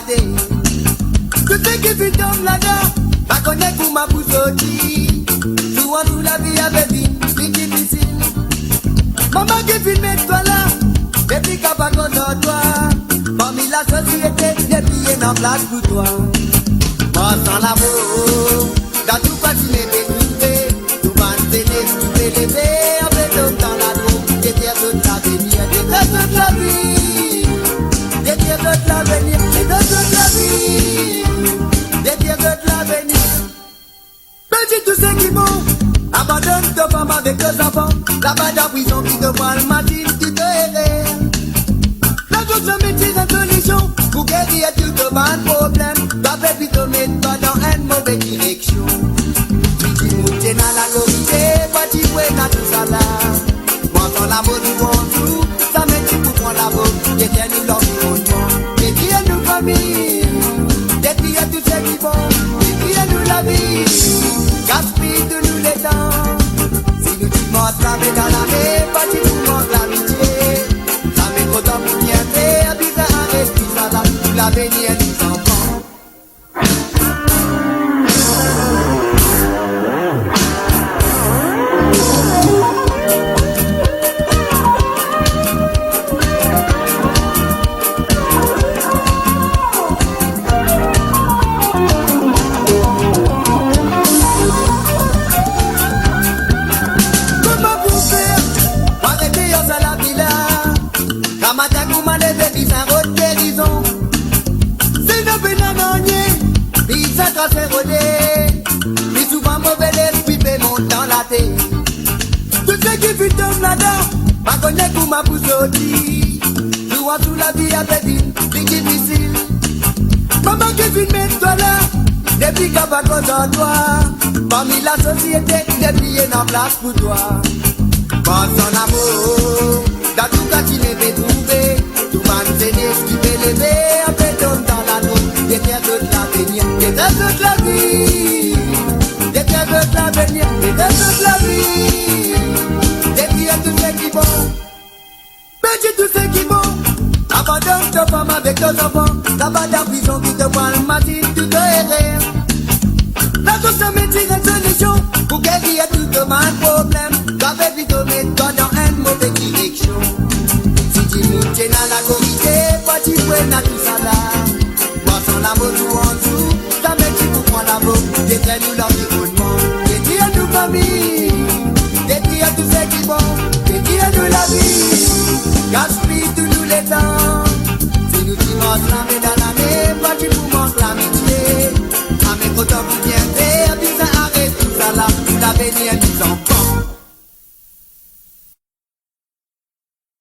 laté. Tout ce qui fait tombe là-dedans, pas connaître pour ma bouche aussi. Souvent toute la vie avec vie, c'est difficile. Maman qui filme toi là, depuis qu'à pas contre toi. Parmi la société, des billets en place pour toi. Moi sans l'amour, dans tout pas tu m'es découvert. Tout va te donner, tu peux lever, en fait dans la roue. Des pierres de l'avenir, des pierres de la vie. Des pierres de l'avenir, des pierres de la vie. Des pierres de l'avenir. Petit tout ce qui vont, abandonne ta femme avec tes enfants. Là-bas dans la prison qui te voit le matin, tu te erreurs. La chose se met en solution pour guérir tout le problème. Ta bébé te met pas dans une mauvaise direction. Tu montes dans la comité, pas tu vois dans tout ça là. Moi quand l'amour du bon tout, ça met tu pour prendre l'amour. D'éternel l'environnement, d'éternel nos familles, d'éternel tout ce qui vont, d'éternel nous la vie. Gaspille de nous les temps. Si nous tu montes la vie dans la vie, pas tu nous montres l'amitié. Ça met trop temps pour bien faire, bizarre arrête, bizarre là, pour l'avenir des enfants. Tout ce qui fait tombe là-dedans, pas connaître pour ma bouche aussi. Souvent toute la vie avec une vie difficile. Maman qui filme toi là, depuis qu'à pas contre toi. Parmi la société, des billets en place pour toi. Pas son amour, dans tout cas tu l'es trouvé. Tout m'enseigner ce qui peut lever, un peu d'homme dans la nuit. Des terres de l'avenir, des terres de la vie. Des terres de l'avenir, des terres de la vie. Des pierres tout ce qui vont, petit tout ce qui vont. Abandonne ta femme avec tes enfants. Là-bas dans la prison qui te voit le matin, tu te erreurs. La chose se met une solution pour guérir tout le problème. Ta bébé te